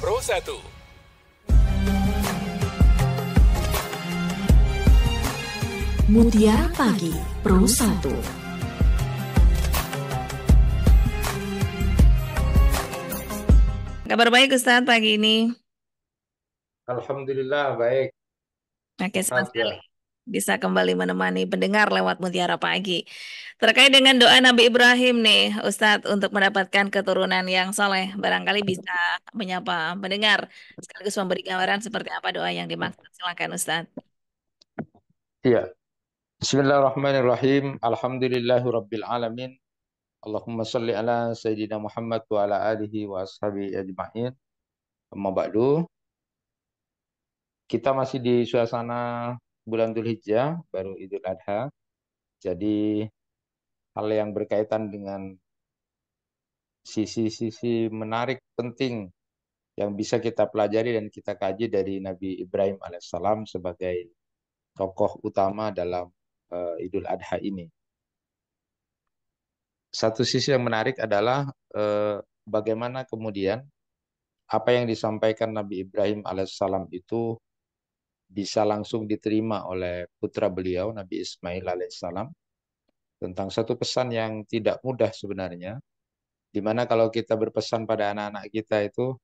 Pro 1. Mutiara Pagi Pro 1. Kabar baik Ustadz pagi ini. Alhamdulillah baik. Oke, senang Maaf ya. sekali bisa kembali menemani pendengar lewat Mutiara Pagi. Terkait dengan doa Nabi Ibrahim nih, Ustadz, untuk mendapatkan keturunan yang soleh, barangkali bisa menyapa pendengar, sekaligus memberi gambaran seperti apa doa yang dimaksud. Silakan Ustadz. Iya. Bismillahirrahmanirrahim. Alhamdulillahi rabbil alamin. Allahumma salli ala Sayyidina Muhammad wa ala alihi wa ashabihi ajma'in. Amma ba'du. Kita masih di suasana bulan Dzulhijjah, baru Idul Adha. Jadi hal yang berkaitan dengan sisi-sisi menarik penting yang bisa kita pelajari dan kita kaji dari Nabi Ibrahim alaihissalam sebagai tokoh utama dalam Idul Adha ini. Satu sisi yang menarik adalah bagaimana kemudian apa yang disampaikan Nabi Ibrahim alaihissalam itu bisa langsung diterima oleh putra beliau Nabi Ismail alaihissalam tentang satu pesan yang tidak mudah sebenarnya, di mana kalau kita berpesan pada anak-anak kita itu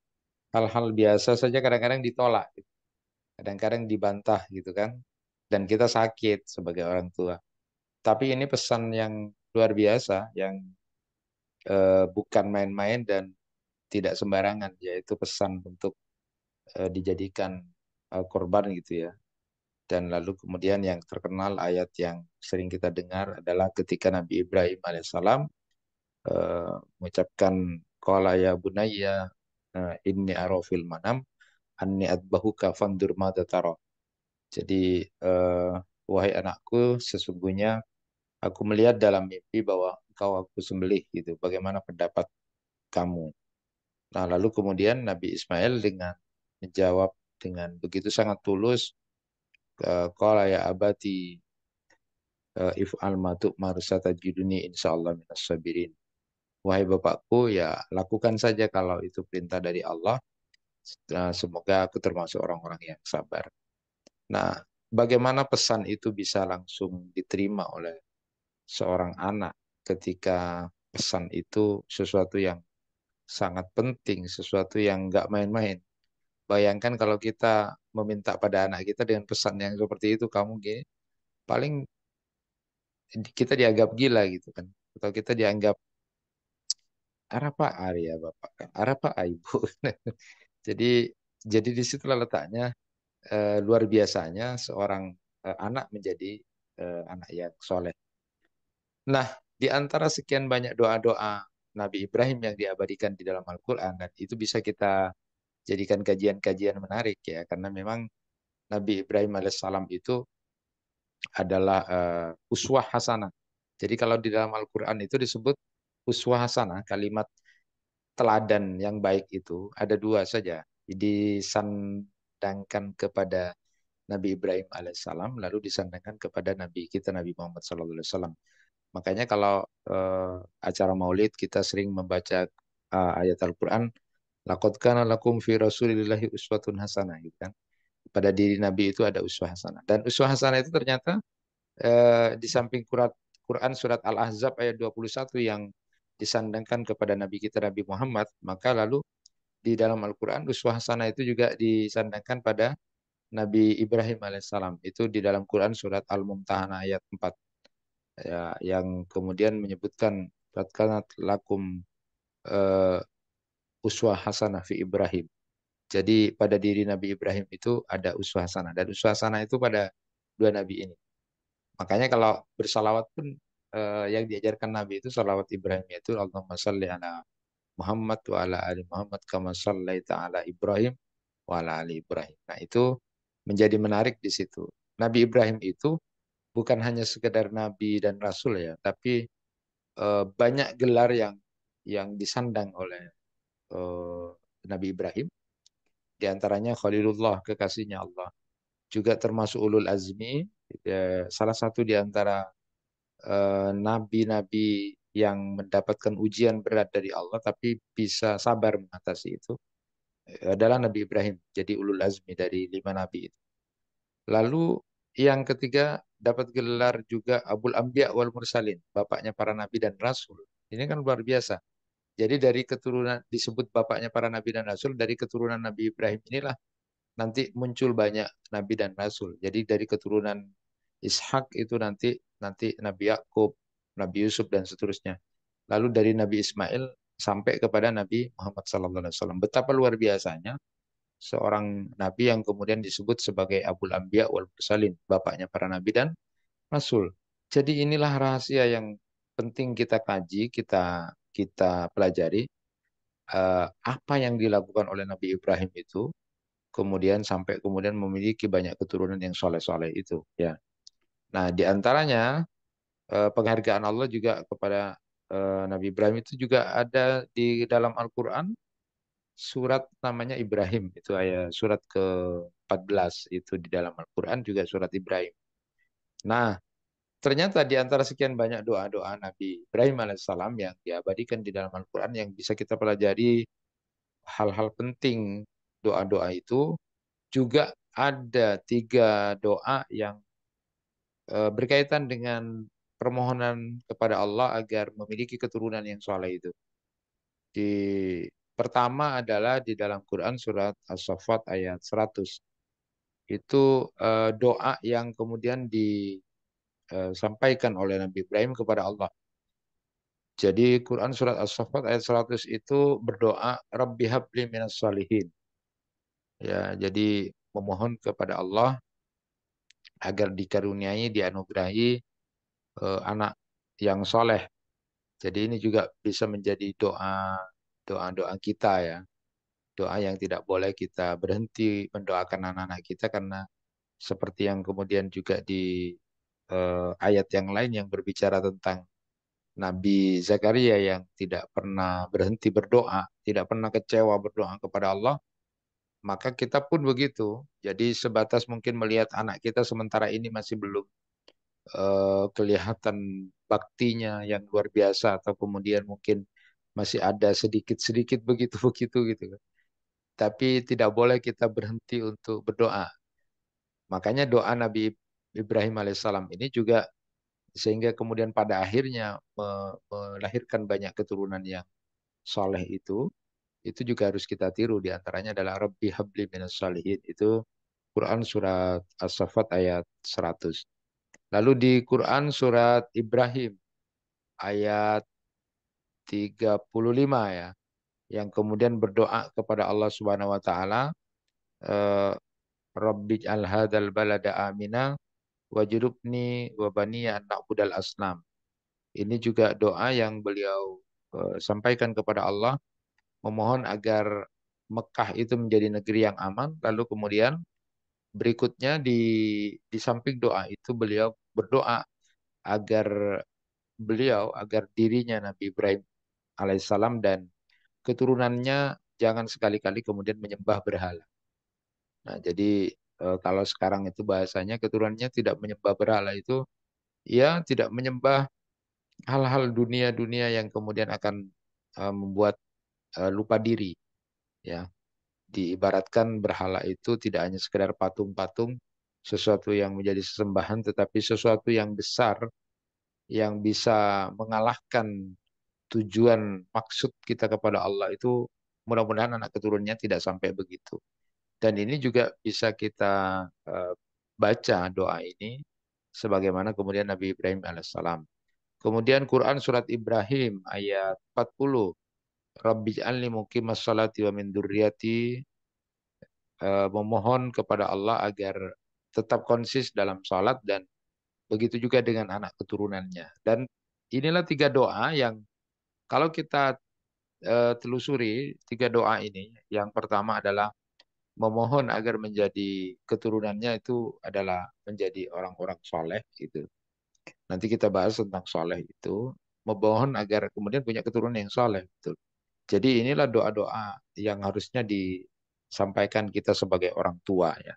hal-hal biasa saja kadang-kadang ditolak, kadang-kadang dibantah gitu kan, dan kita sakit sebagai orang tua. Tapi ini pesan yang luar biasa, yang bukan main-main dan tidak sembarangan, yaitu pesan untuk dijadikan korban gitu ya. Dan lalu kemudian yang terkenal ayat yang sering kita dengar adalah ketika Nabi Ibrahim alaihissalam mengucapkan qala ya bunayya inni ara fil manam anni adbahuka fandur madza tara. Jadi wahai anakku, sesungguhnya aku melihat dalam mimpi bahwa engkau aku sembelih gitu. Bagaimana pendapat kamu? Nah, lalu kemudian Nabi Ismail dengan menjawab dengan begitu sangat tulus, qala ya abati if'al ma tu'mar satajiduni insyaallah minas sabirin. Wahai bapakku, ya lakukan saja kalau itu perintah dari Allah. Semoga aku termasuk orang-orang yang sabar. Nah, bagaimana pesan itu bisa langsung diterima oleh seorang anak ketika pesan itu sesuatu yang sangat penting, sesuatu yang nggak main-main. Bayangkan kalau kita meminta pada anak kita dengan pesan yang seperti itu, kamu gini, paling kita dianggap gila gitu kan. Atau kita dianggap, arah Pak Arya Bapak kan, arah Pak Ibu. Jadi disitulah letaknya luar biasanya seorang anak menjadi anak yang soleh. Nah, di antara sekian banyak doa-doa Nabi Ibrahim yang diabadikan di dalam Al-Quran, dan itu bisa kita jadikan kajian-kajian menarik ya, karena memang Nabi Ibrahim alaihissalam itu adalah uswah hasanah. Jadi kalau di dalam Al-Quran itu disebut uswah hasanah, kalimat teladan yang baik itu ada dua saja. Disandangkan kepada Nabi Ibrahim alaihissalam, lalu disandangkan kepada Nabi kita Nabi Muhammad SAW. Makanya kalau acara Maulid kita sering membaca ayat Al-Quran, laqad kana lakum fi Rasulillahi uswatun hasanah, gitu kan. Pada diri Nabi itu ada uswah hasanah. Dan uswah hasanah itu ternyata di samping Quran surat Al-Ahzab ayat 21 yang disandangkan kepada Nabi kita Nabi Muhammad, maka lalu di dalam Al-Quran uswah hasanah itu juga disandangkan pada Nabi Ibrahim alaihissalam. Itu di dalam Quran surat Al-Mumtahanah ayat 4 ya, yang kemudian menyebutkan kanat lakum uswah hasanah fi Ibrahim. Jadi pada diri Nabi Ibrahim itu ada uswah hasanah, dan uswah hasanah itu pada dua nabi ini. Makanya kalau bersalawat pun yang diajarkan Nabi itu salawat Ibrahim, yaitu Allahumma salli ala Muhammad wa ala ali Muhammad kama sallaita ala Ibrahim wa ala ali Ibrahim. Nah, itu menjadi menarik di situ. Nabi Ibrahim itu bukan hanya sekedar nabi dan rasul ya, tapi banyak gelar yang disandang oleh Nabi Ibrahim. Di antaranya Khalilullah, kekasihnya Allah. Juga termasuk ulul azmi, salah satu di antara nabi-nabi yang mendapatkan ujian berat dari Allah tapi bisa sabar mengatasi itu. adalah Nabi Ibrahim. Jadi ulul azmi dari 5 nabi itu. Lalu yang ketiga dapat gelar juga Abul Anbiya wal Mursalin, bapaknya para nabi dan rasul. Ini kan luar biasa. Jadi dari keturunan disebut bapaknya para nabi dan rasul, dari keturunan Nabi Ibrahim inilah nanti muncul banyak nabi dan rasul. Jadi dari keturunan Ishak itu nanti Nabi Yakub, Nabi Yusuf dan seterusnya. Lalu dari Nabi Ismail sampai kepada Nabi Muhammad SAW. Betapa luar biasanya seorang nabi yang kemudian disebut sebagai Abul Anbiya wal Mursalin, bapaknya para nabi dan rasul. Jadi inilah rahasia yang penting kita kaji, kita pelajari apa yang dilakukan oleh Nabi Ibrahim itu, kemudian sampai kemudian memiliki banyak keturunan yang soleh-soleh itu. Ya. Nah, di antaranya penghargaan Allah juga kepada Nabi Ibrahim itu juga ada di dalam Al-Quran, surat namanya Ibrahim, itu ayat surat ke-14 itu di dalam Al-Quran juga surat Ibrahim. Nah, ternyata di antara sekian banyak doa-doa Nabi Ibrahim alaihissalam yang diabadikan di dalam Al-Quran yang bisa kita pelajari hal-hal penting doa-doa itu, juga ada 3 doa yang berkaitan dengan permohonan kepada Allah agar memiliki keturunan yang soleh itu. Di pertama adalah di dalam Quran surat As-Saffat ayat 100. Itu doa yang kemudian disampaikan oleh Nabi Ibrahim kepada Allah. Jadi Quran surat As-Saffat ayat 100 itu berdoa Rabbi habli minas salihin. Ya, jadi memohon kepada Allah agar dikaruniai, dianugerahi anak yang soleh. Jadi ini juga bisa menjadi doa kita ya. Doa yang tidak boleh kita berhenti mendoakan anak-anak kita, karena seperti yang kemudian juga di ayat yang lain yang berbicara tentang Nabi Zakaria yang tidak pernah berhenti berdoa, tidak pernah kecewa berdoa kepada Allah, maka kita pun begitu. Jadi sebatas mungkin melihat anak kita sementara ini masih belum kelihatan baktinya yang luar biasa, atau kemudian mungkin masih ada sedikit-sedikit begitu-begitu gitu kan. Tapi tidak boleh kita berhenti untuk berdoa. Makanya doa Nabi Ibrahim alaihissalam ini juga sehingga kemudian pada akhirnya melahirkan banyak keturunan yang soleh itu juga harus kita tiru. Di antaranya adalah Rabbi habli minas salihin. Itu Quran surat As-Saffat ayat 100. Lalu di Quran surat Ibrahim ayat 35 ya, yang kemudian berdoa kepada Allah Subhanahu wa taala, eh, Rabbi'al hadzal balada amina wajnubni wa baniya an na'budal asnam. Ini juga doa yang beliau sampaikan kepada Allah, memohon agar Mekah itu menjadi negeri yang aman. Lalu kemudian berikutnya di samping doa itu beliau berdoa agar agar dirinya Nabi Ibrahim alaihissalam dan keturunannya jangan sekali-kali kemudian menyembah berhala. Nah, jadi kalau sekarang itu bahasanya keturunannya tidak menyembah berhala itu, ya tidak menyembah hal-hal dunia-dunia yang kemudian akan membuat lupa diri. Ya, diibaratkan berhala itu tidak hanya sekedar patung-patung, sesuatu yang menjadi sesembahan, tetapi sesuatu yang besar yang bisa mengalahkan tujuan maksud kita kepada Allah itu. Mudah-mudahan anak keturunannya tidak sampai begitu. Dan ini juga bisa kita baca doa ini sebagaimana kemudian Nabi Ibrahim alaihissalam. Kemudian Quran surat Ibrahim ayat 40. Rabbi'alni muqimas salati wa min dzurriyyati, memohon kepada Allah agar tetap konsis dalam salat dan begitu juga dengan anak keturunannya. Dan inilah 3 doa yang kalau kita telusuri 3 doa ini, yang pertama adalah memohon agar menjadi keturunannya itu adalah menjadi orang-orang soleh gitu. Nanti kita bahas tentang soleh itu, memohon agar kemudian punya keturunan yang soleh. Gitu. Jadi inilah doa-doa yang harusnya disampaikan kita sebagai orang tua ya.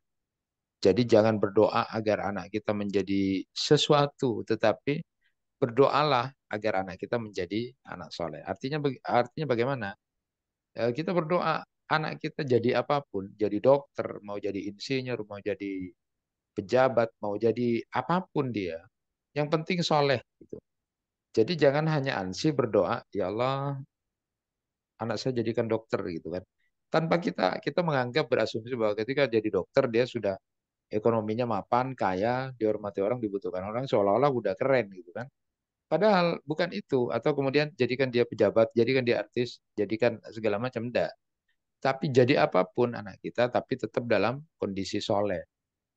Jadi jangan berdoa agar anak kita menjadi sesuatu, tetapi berdoalah agar anak kita menjadi anak soleh. Artinya bagaimana? Kita berdoa anak kita jadi apapun, jadi dokter, mau jadi insinyur, mau jadi pejabat, mau jadi apapun dia, yang penting soleh gitu. Jadi jangan hanya ansih berdoa, ya Allah, anak saya jadikan dokter gitu kan. Tanpa kita menganggap berasumsi bahwa ketika jadi dokter dia sudah ekonominya mapan, kaya, dihormati orang, dibutuhkan orang, seolah-olah udah keren gitu kan. Padahal bukan itu. Atau kemudian jadikan dia pejabat, jadikan dia artis, jadikan segala macam. Enggak. Tapi jadi apapun anak kita, tapi tetap dalam kondisi soleh.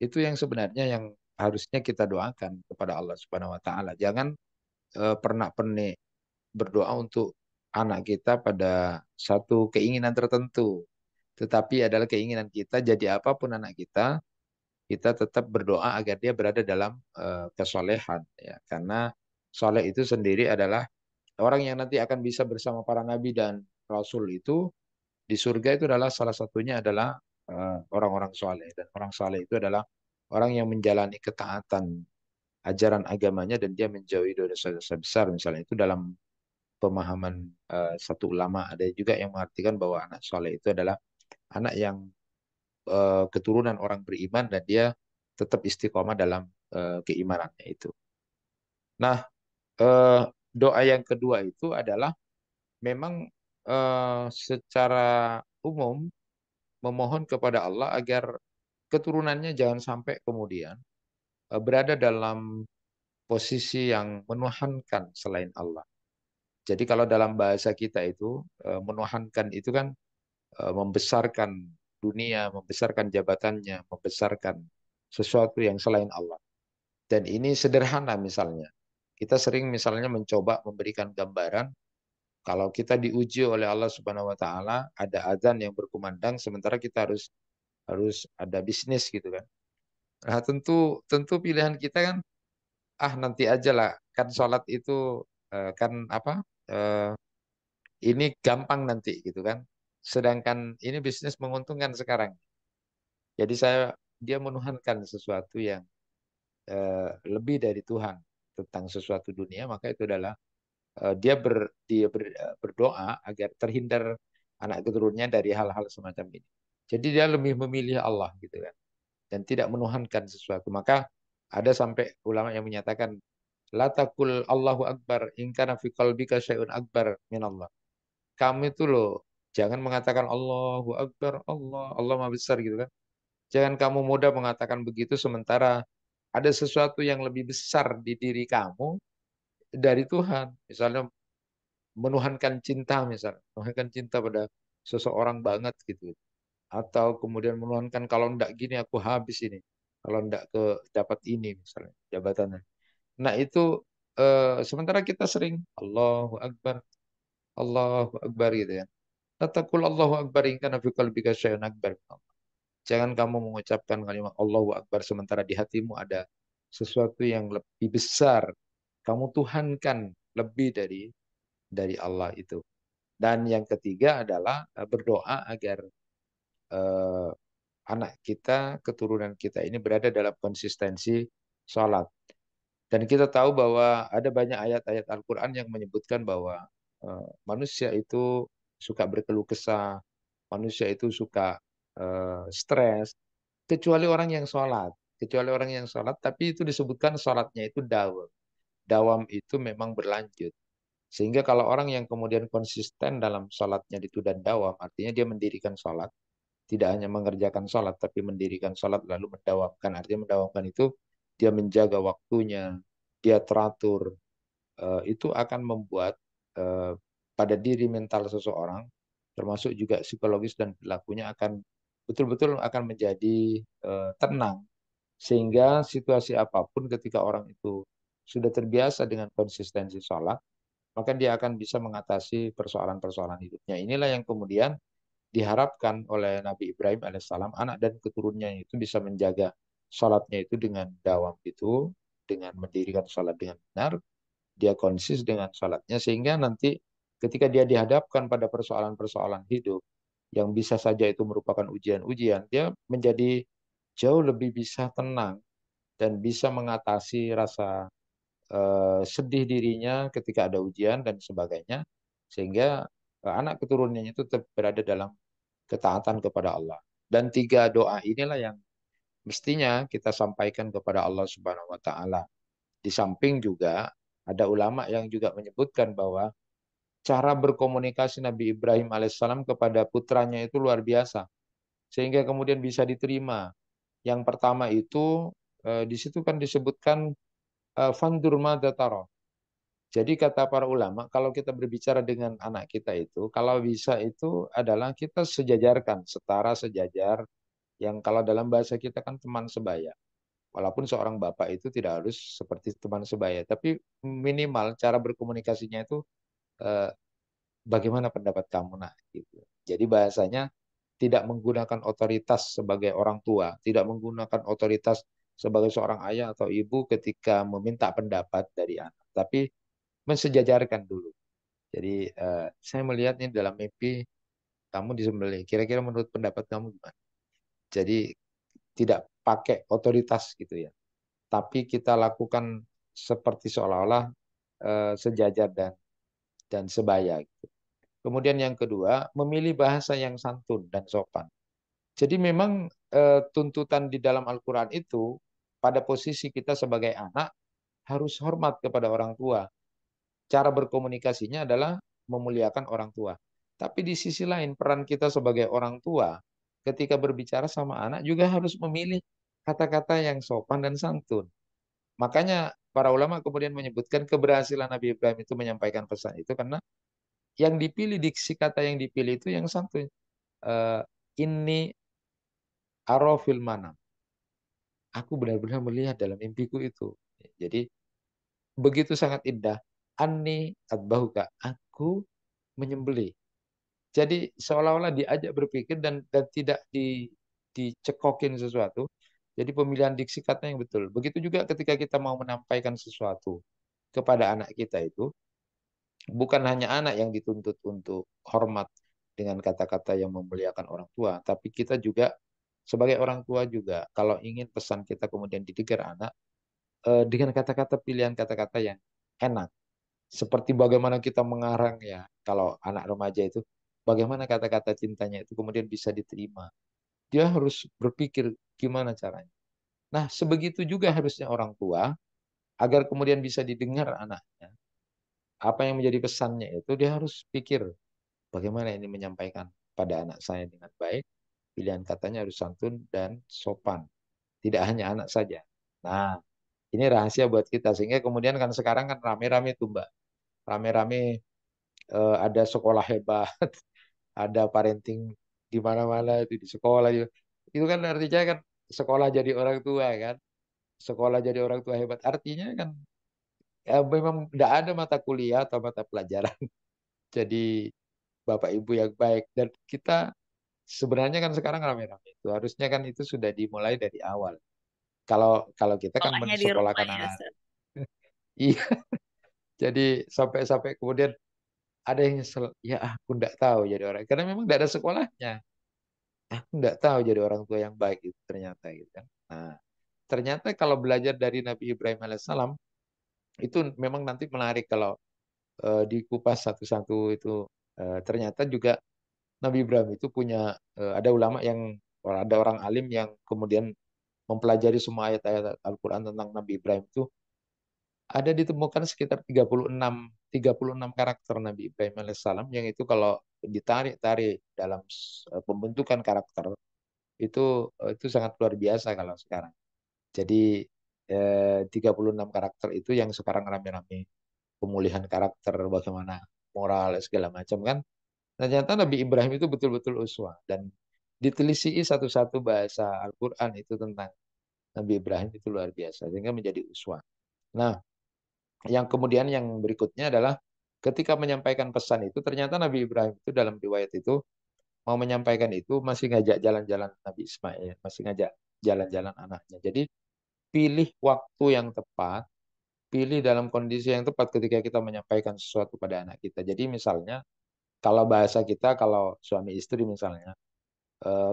Itu yang sebenarnya yang harusnya kita doakan kepada Allah Subhanahu Wa Taala. Jangan pernak-pernik berdoa untuk anak kita pada satu keinginan tertentu. Tetapi adalah keinginan kita, jadi apapun anak kita tetap berdoa agar dia berada dalam kesolehan. Ya. Karena soleh itu sendiri adalah orang yang nanti akan bisa bersama para nabi dan rasul itu di surga itu adalah salah satunya adalah orang-orang soleh. Dan orang soleh itu adalah orang yang menjalani ketaatan ajaran agamanya dan dia menjauhi dosa-dosa besar. Misalnya itu dalam pemahaman satu ulama. Ada juga yang mengartikan bahwa anak soleh itu adalah anak yang keturunan orang beriman dan dia tetap istiqomah dalam keimanannya itu. Nah, eh, doa yang kedua itu adalah memang secara umum memohon kepada Allah agar keturunannya jangan sampai kemudian berada dalam posisi yang menuhankan selain Allah. Jadi kalau dalam bahasa kita itu menuhankan itu kan membesarkan dunia, membesarkan jabatannya, membesarkan sesuatu yang selain Allah. Dan ini sederhana misalnya. Kita sering misalnya mencoba memberikan gambaran kalau kita diuji oleh Allah Subhanahu wa taala, ada azan yang berkumandang sementara kita harus harus ada bisnis gitu kan. Nah, tentu tentu pilihan kita kan nanti aja lah kan sholat itu kan apa eh, ini gampang nanti gitu kan. Sedangkan ini bisnis menguntungkan sekarang. Jadi dia menuhankan sesuatu yang lebih dari Tuhan tentang sesuatu dunia, maka itu adalah berdoa agar terhindar anak keturunannya dari hal-hal semacam ini. Jadi dia lebih memilih Allah gitu kan dan tidak menuhankan sesuatu. Maka ada sampai ulama yang menyatakan la taqul Allahu akbar in kana fi qalbika syai'un akbar min Allah. Kamu itu loh jangan mengatakan Allahu akbar, Allah Maha besar gitu kan. Jangan kamu mudah mengatakan begitu sementara ada sesuatu yang lebih besar di diri kamu dari Tuhan. Misalnya menuhankan cinta misalnya, menuhankan cinta pada seseorang banget gitu. Atau kemudian menuhankan kalau ndak gini aku habis ini. Kalau ndak ke dapat ini misalnya jabatannya. Nah itu sementara kita sering Allahu Akbar, Allahu Akbar gitu ya. Tatakul Allahu Akbar in kana fi qalbika syai'un akbar. Jangan kamu mengucapkan kalimat Allahu Akbar sementara di hatimu ada sesuatu yang lebih besar. Kamu tuhankan lebih dari Allah itu. Dan yang ketiga adalah berdoa agar eh, anak kita, keturunan kita ini berada dalam konsistensi sholat. Dan kita tahu bahwa ada banyak ayat-ayat Al-Quran yang menyebutkan bahwa manusia itu suka berkeluh kesah, manusia itu suka stres, kecuali orang yang sholat. Kecuali orang yang sholat, tapi itu disebutkan sholatnya itu dawam. Dawam itu memang berlanjut. Sehingga kalau orang yang kemudian konsisten dalam sholatnya itu dan dawam, artinya dia mendirikan sholat, tidak hanya mengerjakan sholat, tapi mendirikan sholat lalu mendawamkan. Artinya mendawamkan itu dia menjaga waktunya, dia teratur, itu akan membuat eh, pada diri mental seseorang, termasuk juga psikologis dan perilakunya akan betul-betul akan menjadi tenang. Sehingga situasi apapun ketika orang itu sudah terbiasa dengan konsistensi sholat, maka dia akan bisa mengatasi persoalan-persoalan hidupnya. Inilah yang kemudian diharapkan oleh Nabi Ibrahim alaihissalam, anak dan keturunannya itu bisa menjaga sholatnya itu dengan dawam itu, dengan mendirikan sholat dengan benar, dia konsis dengan sholatnya, sehingga nanti ketika dia dihadapkan pada persoalan-persoalan hidup, yang bisa saja itu merupakan ujian-ujian, dia menjadi jauh lebih bisa tenang dan bisa mengatasi rasa sedih dirinya ketika ada ujian dan sebagainya, sehingga anak keturunannya itu tetap berada dalam ketaatan kepada Allah. Dan 3 doa inilah yang mestinya kita sampaikan kepada Allah Subhanahu wa taala. Di samping juga ada ulama yang juga menyebutkan bahwa cara berkomunikasi Nabi Ibrahim alaihissalam kepada putranya itu luar biasa, sehingga kemudian bisa diterima. Yang pertama itu di situ kan disebutkan fandur madza tara. Jadi kata para ulama, kalau kita berbicara dengan anak kita itu, kalau bisa itu adalah kita sejajarkan, setara sejajar, yang kalau dalam bahasa kita kan teman sebaya. Walaupun seorang bapak itu tidak harus seperti teman sebaya, tapi minimal cara berkomunikasinya itu eh, bagaimana pendapat kamu nak gitu. Jadi bahasanya tidak menggunakan otoritas sebagai orang tua, tidak menggunakan otoritas sebagai seorang ayah atau ibu ketika meminta pendapat dari anak, tapi mensejajarkan dulu. Jadi saya melihat ini dalam mimpi kamu disembelih. Kira-kira menurut pendapat kamu gimana? Jadi tidak pakai otoritas gitu ya, tapi kita lakukan seperti seolah-olah sejajar dan sebaya gitu. Kemudian yang kedua, memilih bahasa yang santun dan sopan. Jadi memang tuntutan di dalam Al-Quran itu pada posisi kita sebagai anak harus hormat kepada orang tua. Cara berkomunikasinya adalah memuliakan orang tua. Tapi di sisi lain peran kita sebagai orang tua ketika berbicara sama anak juga harus memilih kata-kata yang sopan dan santun. Makanya para ulama kemudian menyebutkan keberhasilan Nabi Ibrahim itu menyampaikan pesan itu karena yang dipilih, diksi kata yang dipilih itu yang santun. Eh, ini arofil manam. Aku benar-benar melihat dalam mimpiku itu. Jadi begitu sangat indah. Ani atbahuka. Aku menyembelih. Jadi seolah-olah diajak berpikir dan tidak dicekokin sesuatu. Jadi pemilihan diksi kata yang betul. Begitu juga ketika kita mau menampaikan sesuatu kepada anak kita itu, bukan hanya anak yang dituntut untuk hormat dengan kata-kata yang memuliakan orang tua, tapi kita juga sebagai orang tua juga kalau ingin pesan kita kemudian didengar anak dengan kata-kata pilihan kata-kata yang enak. Seperti bagaimana kita mengarang ya, kalau anak remaja itu bagaimana kata-kata cintanya itu kemudian bisa diterima. Dia harus berpikir gimana caranya. Nah, sebegitu juga harusnya orang tua agar kemudian bisa didengar anaknya. Apa yang menjadi pesannya itu dia harus pikir bagaimana ini menyampaikan pada anak saya dengan baik. Pilihan katanya harus santun dan sopan. Tidak hanya anak saja. Nah, ini rahasia buat kita. Sehingga kemudian kan sekarang kan rame-rame tuh Mbak. Rame-rame ada sekolah hebat, ada parenting di mana-mana itu di sekolah juga. Itu kan artinya kan sekolah jadi orang tua kan. Sekolah jadi orang tua hebat. Artinya kan ya memang tidak ada mata kuliah atau mata pelajaran. Jadi Bapak Ibu yang baik. Dan kita sebenarnya kan sekarang rame-rame itu. Harusnya kan itu sudah dimulai dari awal. Kalau kalau kita kan Sekolahnya di rumah mensekolahkan ya, anak. Ustaz. Iya, jadi sampai kemudian ada yang nyesel, ya aku enggak tahu jadi orang. Karena memang enggak ada sekolahnya. Aku enggak tahu jadi orang tua yang baik itu ternyata gitu kan. Nah, ternyata kalau belajar dari Nabi Ibrahim alaihissalam itu memang nanti menarik kalau dikupas satu-satu itu ternyata juga Nabi Ibrahim itu punya ada ulama yang ada orang alim yang kemudian mempelajari semua ayat-ayat Al-Quran tentang Nabi Ibrahim itu ada ditemukan sekitar 36 karakter Nabi Ibrahim alaihissalam yang itu kalau ditarik-tarik dalam pembentukan karakter itu sangat luar biasa kalau sekarang. Jadi 36 karakter itu yang sekarang rame-rame pemulihan karakter bagaimana moral segala macam kan. Ternyata Nabi Ibrahim itu betul-betul uswah dan ditelisiki satu-satu bahasa Al-Quran itu tentang Nabi Ibrahim itu luar biasa sehingga menjadi uswah. Nah, yang kemudian yang berikutnya adalah ketika menyampaikan pesan itu ternyata Nabi Ibrahim itu dalam riwayat itu mau menyampaikan itu masih ngajak jalan-jalan Nabi Ismail, masih ngajak jalan-jalan anaknya. Jadi pilih waktu yang tepat, pilih dalam kondisi yang tepat ketika kita menyampaikan sesuatu pada anak kita. Jadi misalnya kalau bahasa kita kalau suami istri misalnya,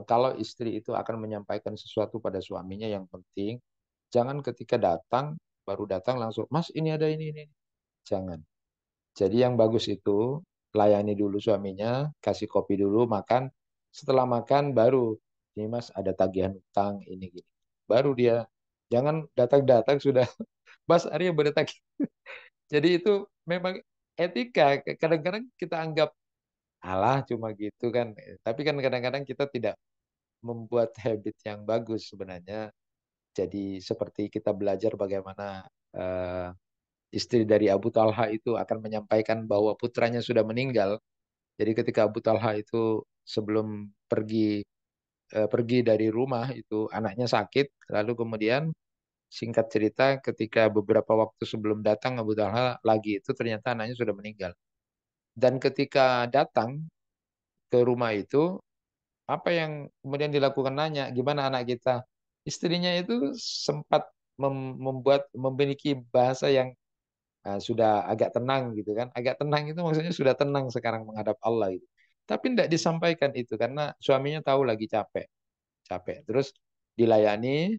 kalau istri itu akan menyampaikan sesuatu pada suaminya yang penting, jangan ketika datang baru datang langsung, Mas ini ada ini. Jangan. Jadi yang bagus itu layani dulu suaminya, kasih kopi dulu, makan, Setelah makan baru, ini Mas ada tagihan utang ini gini. Baru dia, jangan datang-datang sudah Mas Arya bertagih. Jadi itu memang etika. Kadang-kadang kita anggap alah cuma gitu kan. Tapi kan kadang-kadang kita tidak membuat habit yang bagus sebenarnya. Jadi seperti kita belajar bagaimana istri dari Abu Talha itu akan menyampaikan bahwa putranya sudah meninggal. Jadi ketika Abu Talha itu sebelum pergi dari rumah itu anaknya sakit, lalu kemudian singkat cerita ketika beberapa waktu sebelum datang Abu Talha lagi itu ternyata anaknya sudah meninggal. Dan ketika datang ke rumah itu, apa yang kemudian dilakukan nanya, gimana anak kita? Istrinya itu sempat memiliki bahasa yang sudah agak tenang gitu kan. Agak tenang itu maksudnya sudah tenang sekarang menghadap Allah itu. Tapi tidak disampaikan itu karena suaminya tahu lagi capek, capek. Terus dilayani,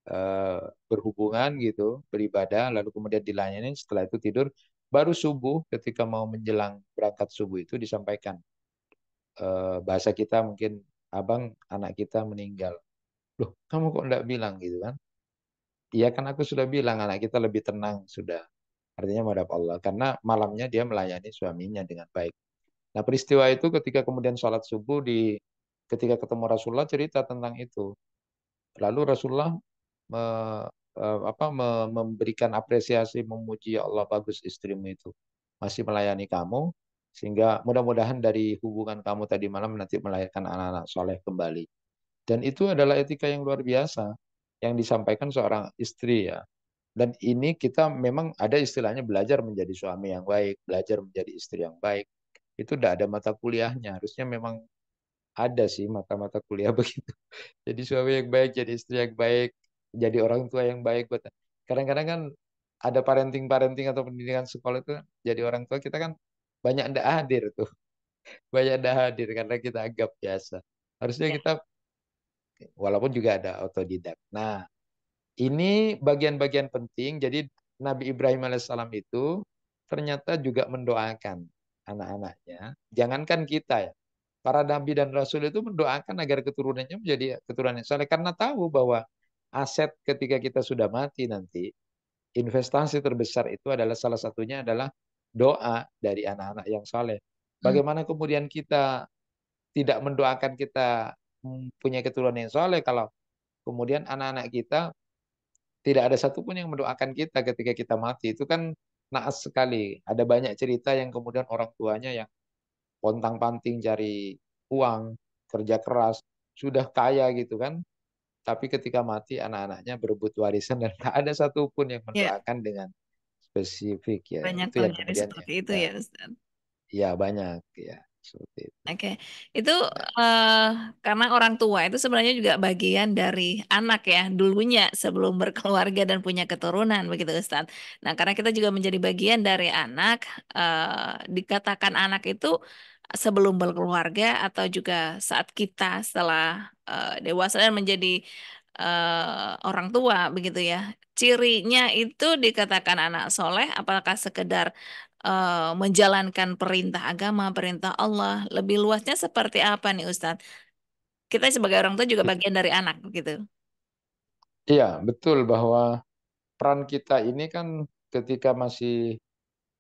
eh, berhubungan gitu, beribadah, lalu kemudian dilayani. Setelah itu tidur. Baru subuh ketika mau menjelang berangkat subuh itu disampaikan, bahasa kita mungkin, abang anak kita meninggal. Loh, kamu kok enggak bilang gitu kan? Iya kan aku sudah bilang anak kita lebih tenang sudah. Artinya menghadap Allah. Karena malamnya dia melayani suaminya dengan baik. Nah peristiwa itu ketika kemudian sholat subuh ketika ketemu Rasulullah cerita tentang itu. Lalu Rasulullah memberikan apresiasi, memuji, ya Allah bagus istrimu itu. Masih melayani kamu. Sehingga mudah-mudahan dari hubungan kamu tadi malam nanti melahirkan anak-anak soleh kembali. Dan itu adalah etika yang luar biasa yang disampaikan seorang istri ya. Dan ini kita memang ada istilahnya belajar menjadi suami yang baik, belajar menjadi istri yang baik. Itu tidak ada mata kuliahnya. Harusnya memang ada sih mata-mata kuliah begitu. Jadi suami yang baik, jadi istri yang baik, jadi orang tua yang baik. Kadang-kadang kan ada parenting-parenting atau pendidikan sekolah itu kan, jadi orang tua kita kan banyak tidak hadir tuh. Banyak tidak hadir karena kita anggap biasa. Harusnya Ya. kita walaupun juga ada otodidak. Nah, ini bagian-bagian penting. Jadi Nabi Ibrahim alaihissalam itu ternyata juga mendoakan anak-anaknya. Jangankan kita ya. Para nabi dan rasul itu mendoakan agar keturunannya menjadi keturunan yang saleh karena tahu bahwa aset ketika kita sudah mati nanti, investasi terbesar itu adalah salah satunya adalah doa dari anak-anak yang saleh. Hmm. Bagaimana kemudian kita tidak mendoakan kita punya keturunan yang saleh kalau kemudian anak-anak kita tidak ada satupun yang mendoakan kita ketika kita mati. Itu kan naas sekali. Ada banyak cerita yang kemudian orang tuanya yang pontang-panting cari uang, kerja keras, sudah kaya gitu kan. Tapi ketika mati anak-anaknya berebut warisan dan tak ada satupun yang Ya, mendoakan dengan spesifik ya. banyak Itu yang terjadi kemudian yang seperti itu kita, ya, Ustaz. ya banyak ya seperti itu. Oke, itu Nah, eh, karena orang tua itu sebenarnya juga bagian dari anak ya dulunya sebelum berkeluarga dan punya keturunan begitu Ustaz. Nah, karena kita juga menjadi bagian dari anak, dikatakan anak itu sebelum berkeluarga atau juga saat kita setelah dewasa dan menjadi orang tua begitu ya. Cirinya itu dikatakan anak soleh, apakah sekedar menjalankan perintah agama, perintah Allah. Lebih luasnya seperti apa nih Ustadz? Kita sebagai orang tua juga bagian dari anak gitu. iya betul bahwa peran kita ini kan ketika masih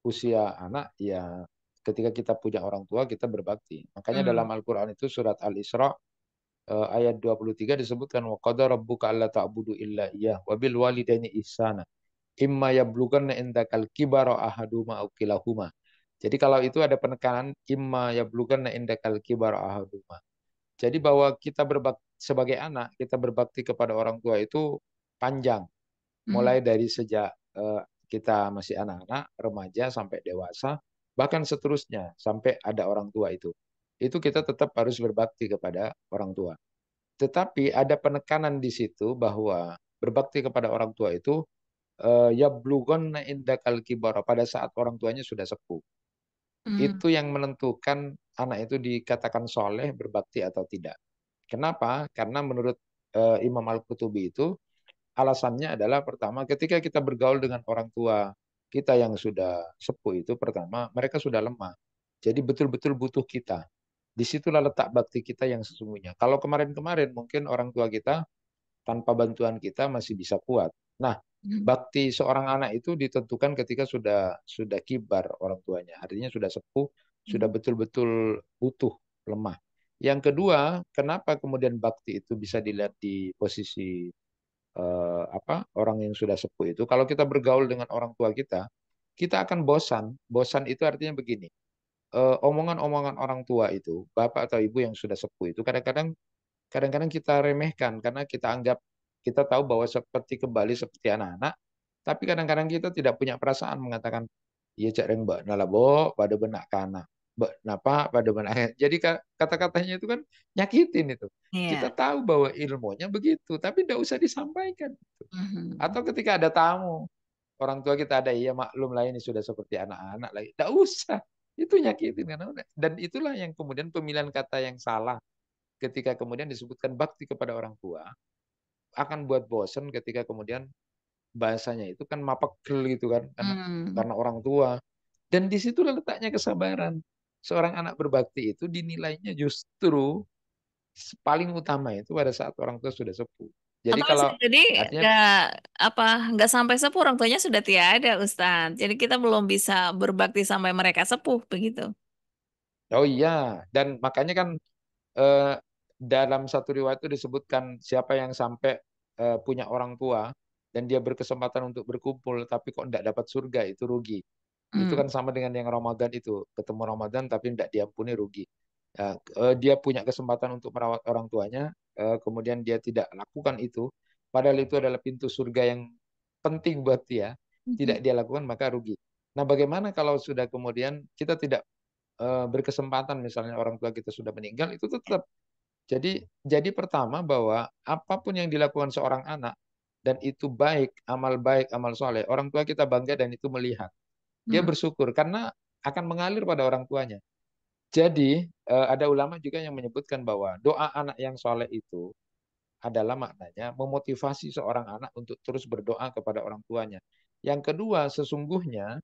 usia anak ya ketika kita punya orang tua kita berbakti. Makanya dalam Hmm. Al-Qur'an itu surat Al-Isra ayat 23 disebutkan wa qada rabbuka alla ta'budu illa iyyah wa bil walidaini ihsana imma yablughanna indakal kibara ahaduma aw kilahuma. Jadi kalau itu ada penekanan imma yablughanna indakal kibara ahaduma. Jadi bahwa kita berbakti sebagai anak, kita berbakti kepada orang tua itu panjang, Hmm. mulai dari sejak kita masih anak-anak, remaja sampai dewasa, bahkan seterusnya sampai ada orang tua itu. Itu kita tetap harus berbakti kepada orang tua. Tetapi ada penekanan di situ bahwa berbakti kepada orang tua itu yablughanna indakal kibara pada saat orang tuanya sudah sepuh. Hmm. Itu yang menentukan anak itu dikatakan soleh, berbakti atau tidak. Kenapa? Karena menurut Imam Al-Qutubi itu alasannya adalah pertama ketika kita bergaul dengan orang tua kita yang sudah sepuh itu pertama mereka sudah lemah. Jadi betul-betul butuh kita. Disitulah letak bakti kita yang sesungguhnya. Kalau kemarin-kemarin mungkin orang tua kita tanpa bantuan kita masih bisa kuat. Nah, Hmm. bakti seorang anak itu ditentukan ketika sudah kibar orang tuanya. Artinya sudah sepuh, sudah betul-betul butuh, lemah. Yang kedua, kenapa kemudian bakti itu bisa dilihat di posisi orang yang sudah sepuh itu? Kalau kita bergaul dengan orang tua kita akan bosan. Bosan itu artinya begini. Omongan-omongan orang tua itu, bapak atau ibu yang sudah sepuh itu kadang-kadang kita remehkan karena kita anggap kita tahu bahwa seperti kembali seperti anak-anak, tapi kadang-kadang kita tidak punya perasaan mengatakan, iya cak reng mbak nalabo pada benak kana, mbak napa pada benak. Jadi kata-katanya itu kan nyakitin itu. Kita Iya. tahu bahwa ilmunya begitu, tapi tidak usah disampaikan. Mhm. Atau ketika ada tamu, orang tua kita ada, iya maklum lah ini sudah seperti anak-anak lagi. Tidak usah. Itu nyakitin kan. Dan itulah yang kemudian pemilihan kata yang salah ketika kemudian disebutkan bakti kepada orang tua akan buat bosen ketika kemudian bahasanya itu kan mapegel gitu kan Hmm. karena orang tua dan disitulah letaknya kesabaran seorang anak berbakti itu dinilainya justru paling utama itu pada saat orang tua sudah sepuh jadi Atau bisa kalau jadi artinya nggak apa nggak sampai sepuh orang tuanya sudah tiada, Ustadz. Jadi kita belum bisa berbakti sampai mereka sepuh begitu. oh iya dan makanya kan eh, dalam satu riwayat itu disebutkan siapa yang sampai punya orang tua dan dia berkesempatan untuk berkumpul tapi kok tidak dapat surga itu rugi. Itu Hmm. kan sama dengan yang Ramadan itu, ketemu Ramadan tapi tidak diampuni rugi. Ya, dia punya kesempatan untuk merawat orang tuanya, kemudian dia tidak lakukan itu, padahal itu adalah pintu surga yang penting buat dia, tidak Mhm. dia lakukan maka rugi. Nah, bagaimana kalau sudah kemudian kita tidak berkesempatan misalnya orang tua kita sudah meninggal itu tetap jadi pertama bahwa apapun yang dilakukan seorang anak dan itu baik, amal soleh, orang tua kita bangga dan itu melihat. Dia Hmm. bersyukur karena akan mengalir pada orang tuanya. Jadi ada ulama juga yang menyebutkan bahwa doa anak yang soleh itu adalah maknanya memotivasi seorang anak untuk terus berdoa kepada orang tuanya. Yang kedua, sesungguhnya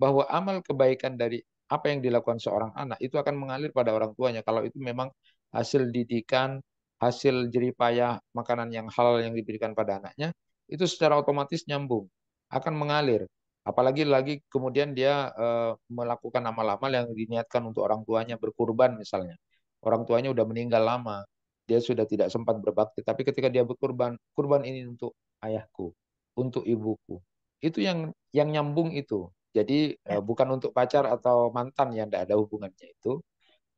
bahwa amal kebaikan dari apa yang dilakukan seorang anak itu akan mengalir pada orang tuanya. Kalau itu memang hasil didikan, hasil jeripayah makanan yang halal yang diberikan pada anaknya, itu secara otomatis nyambung, akan mengalir. Apalagi lagi kemudian dia melakukan amal-amal yang diniatkan untuk orang tuanya berkurban misalnya. Orang tuanya udah meninggal lama, dia sudah tidak sempat berbakti. Tapi ketika dia berkurban, kurban ini untuk ayahku, untuk ibuku. Itu yang nyambung itu. Jadi Ya. bukan untuk pacar atau mantan yang tidak ada hubungannya itu.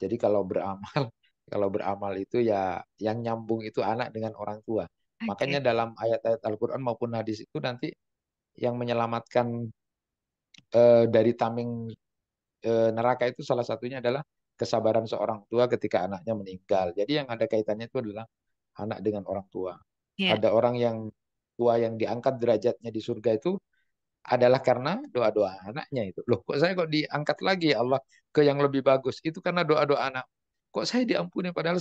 Jadi kalau beramal, kalau beramal itu ya yang nyambung itu anak dengan orang tua. Makanya Oke. dalam ayat-ayat Al-Quran maupun hadis itu nanti yang menyelamatkan dari tameng neraka itu salah satunya adalah kesabaran seorang tua ketika anaknya meninggal. Jadi yang ada kaitannya itu adalah anak dengan orang tua. Ya. Ada orang yang tua yang diangkat derajatnya di surga itu adalah karena doa-doa anaknya itu. Loh, kok saya kok diangkat lagi ya Allah ke yang lebih bagus? Itu karena doa-doa anak. Kok saya diampuni padahal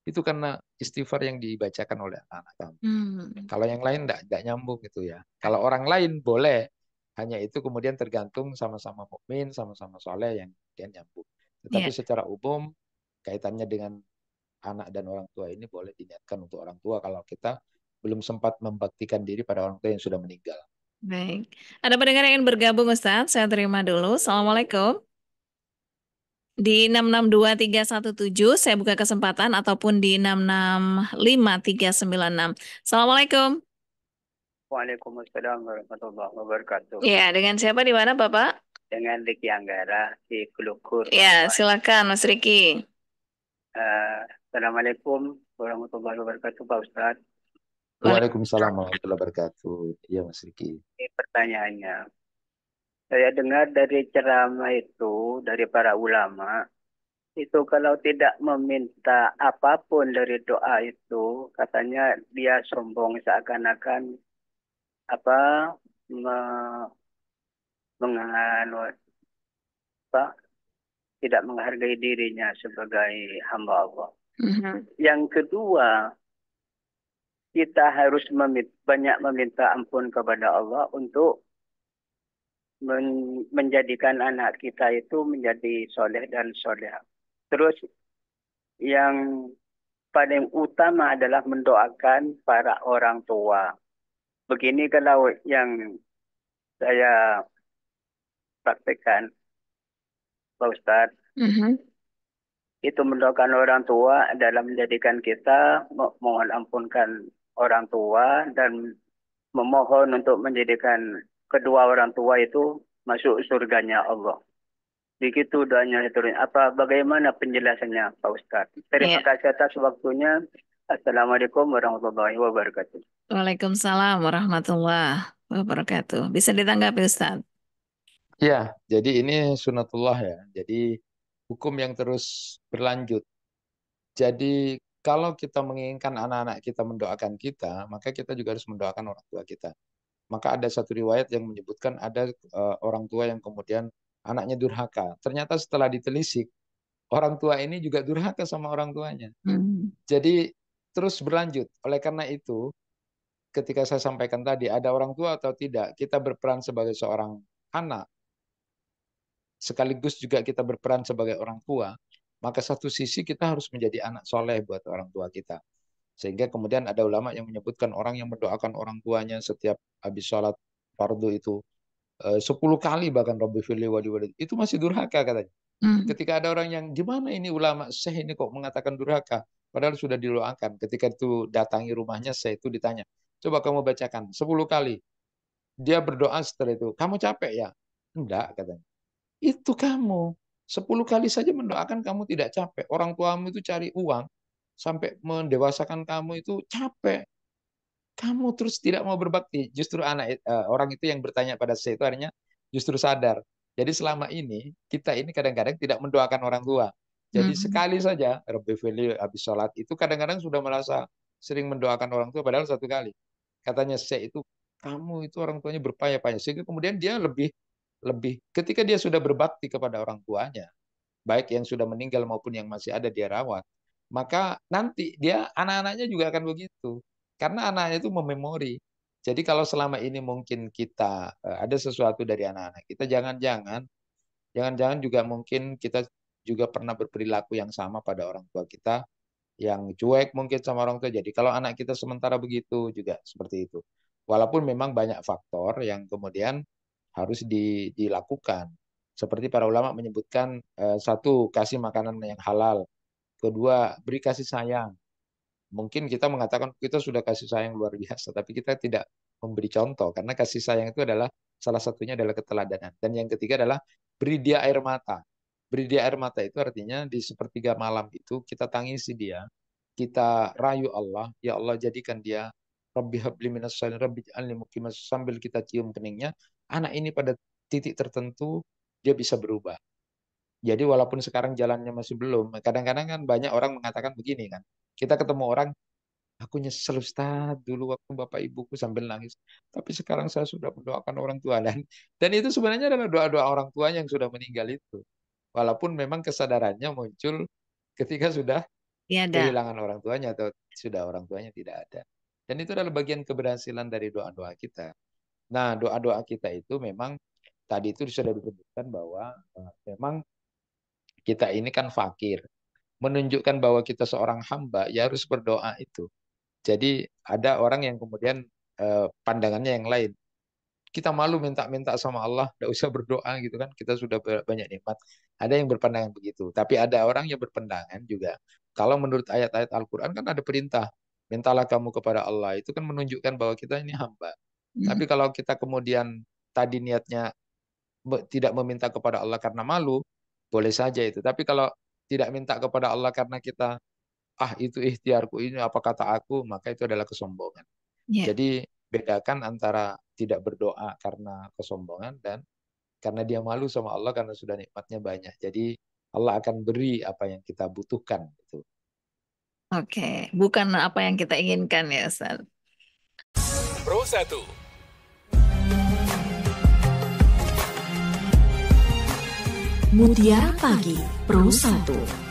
itu karena istighfar yang dibacakan oleh anak kamu. Hmm. Kalau yang lain enggak nyambung gitu ya. Kalau orang lain boleh. Hanya itu kemudian tergantung sama-sama mukmin, sama-sama soleh yang kemudian nyambung. Tetapi Ya. secara umum kaitannya dengan anak dan orang tua ini boleh diniatkan untuk orang tua kalau kita belum sempat membaktikan diri pada orang tua yang sudah meninggal. Baik. Ada pendengar yang ingin bergabung, Ustadz? Saya terima dulu. Assalamualaikum. Di 662317 saya buka kesempatan ataupun di 665396. Assalamualaikum. Waalaikumsalam warahmatullahi wabarakatuh. Ya, dengan siapa di mana, Bapak? Dengan Riki Anggara di Kelukur. Ya, silakan Mas Riki. Assalamualaikum warahmatullahi wabarakatuh, Pak Ustadz. Waalaikumsalam warahmatullahi wabarakatuh. Iya Mas Riki. Ini pertanyaannya. Saya dengar dari ceramah itu, dari para ulama, itu kalau tidak meminta apapun dari doa itu, katanya dia sombong seakan-akan apa me- menganut apa tidak menghargai dirinya sebagai hamba Allah. Mhm. Yang kedua, kita harus banyak meminta ampun kepada Allah untuk menjadikan anak kita itu menjadi soleh dan soleha. Terus yang paling utama adalah mendoakan para orang tua. Begini kalau yang saya praktekkan, Pak Ustadz, Mhm. itu mendoakan orang tua adalah menjadikan kita mohon ampunkan orang tua dan memohon untuk menjadikan kedua orang tua itu masuk surganya Allah. Begitu doanya turun. Bagaimana penjelasannya Pak Ustadz? Terima Iya. kasih atas waktunya. Assalamualaikum warahmatullahi wabarakatuh. Waalaikumsalam warahmatullahi wabarakatuh. Bisa ditanggapi Ustaz? Ya, jadi ini sunatullah ya. Jadi hukum yang terus berlanjut. Jadi kalau kita menginginkan anak-anak kita mendoakan kita, maka kita juga harus mendoakan orang tua kita. Maka ada satu riwayat yang menyebutkan ada orang tua yang kemudian anaknya durhaka. Ternyata setelah ditelisik, orang tua ini juga durhaka sama orang tuanya. Hmm. Jadi terus berlanjut. Oleh karena itu, ketika saya sampaikan tadi, ada orang tua atau tidak, kita berperan sebagai seorang anak, sekaligus juga kita berperan sebagai orang tua, maka satu sisi kita harus menjadi anak soleh buat orang tua kita. Sehingga kemudian ada ulama yang menyebutkan orang yang mendoakan orang tuanya setiap habis sholat fardu itu 10 kali bahkan Rabbi firli wali wali itu masih durhaka katanya. Ketika ada orang yang gimana ini ulama Syekh ini kok mengatakan durhaka, padahal sudah didoakan. Ketika itu datangi rumahnya Syekh itu ditanya, coba kamu bacakan 10 kali. Dia berdoa setelah itu, kamu capek ya? Enggak katanya. Itu kamu 10 kali saja mendoakan kamu tidak capek. Orang tuamu itu cari uang sampai mendewasakan kamu itu capek. Kamu terus tidak mau berbakti. Justru orang itu yang bertanya pada saya itu akhirnya justru sadar. Jadi selama ini kita ini kadang-kadang tidak mendoakan orang tua. Jadi sekali saja Rabbi Fili habis sholat itu kadang-kadang sudah merasa sering mendoakan orang tua padahal satu kali. Katanya saya itu kamu itu orang tuanya berpayah-payah sehingga kemudian dia lebih lebih ketika dia sudah berbakti kepada orang tuanya, baik yang sudah meninggal maupun yang masih ada dia rawat, maka nanti dia anak-anaknya juga akan begitu. Karena anaknya itu mememori. Jadi kalau selama ini mungkin kita ada sesuatu dari anak-anak kita, jangan-jangan juga mungkin kita juga pernah berperilaku yang sama pada orang tua kita, yang cuek mungkin sama orang tua. Jadi kalau anak kita sementara begitu juga seperti itu. Walaupun memang banyak faktor yang kemudian harus dilakukan. Seperti para ulama menyebutkan satu, kasih makanan yang halal. Kedua, beri kasih sayang. Mungkin kita mengatakan kita sudah kasih sayang luar biasa, tapi kita tidak memberi contoh karena kasih sayang itu adalah salah satunya adalah keteladanan. Dan yang ketiga adalah beri dia air mata. Beri dia air mata itu artinya di sepertiga malam itu kita tangisi dia, kita rayu Allah, ya Allah jadikan dia Rabbi habli minas salihin, Rabbi ij'alni muqimas, sambil kita cium keningnya, anak ini pada titik tertentu dia bisa berubah. Jadi walaupun sekarang jalannya masih belum, kadang-kadang kan banyak orang mengatakan begini kan. Kita ketemu orang, aku nyesel Ustaz dulu waktu bapak ibuku sambil nangis. Tapi sekarang saya sudah mendoakan orang tua. Dan itu sebenarnya adalah doa-doa orang tuanya yang sudah meninggal itu. Walaupun memang kesadarannya muncul ketika sudah Iya, ada. kehilangan orang tuanya atau sudah orang tuanya tidak ada. Dan itu adalah bagian keberhasilan dari doa-doa kita. Nah, doa-doa kita itu memang tadi itu sudah disebutkan bahwa memang kita ini kan fakir. Menunjukkan bahwa kita seorang hamba, ya harus berdoa itu. Jadi ada orang yang kemudian pandangannya yang lain. Kita malu minta-minta sama Allah, tidak usah berdoa gitu kan. Kita sudah banyak nikmat. Ada yang berpandangan begitu. Tapi ada orang yang berpandangan juga. Kalau menurut ayat-ayat Al-Quran kan ada perintah. Mintalah kamu kepada Allah. Itu kan menunjukkan bahwa kita ini hamba. Tapi kalau kita kemudian tadi niatnya tidak meminta kepada Allah karena malu, boleh saja itu. Tapi kalau tidak minta kepada Allah karena kita, itu ikhtiarku, ini apa kata aku, maka itu adalah kesombongan. Iya. Jadi bedakan antara tidak berdoa karena kesombongan dan karena dia malu sama Allah karena sudah nikmatnya banyak. Jadi Allah akan beri apa yang kita butuhkan. Gitu. Oke, bukan apa yang kita inginkan ya Ustaz. Pro 1. Mutiara Pagi Pro 1.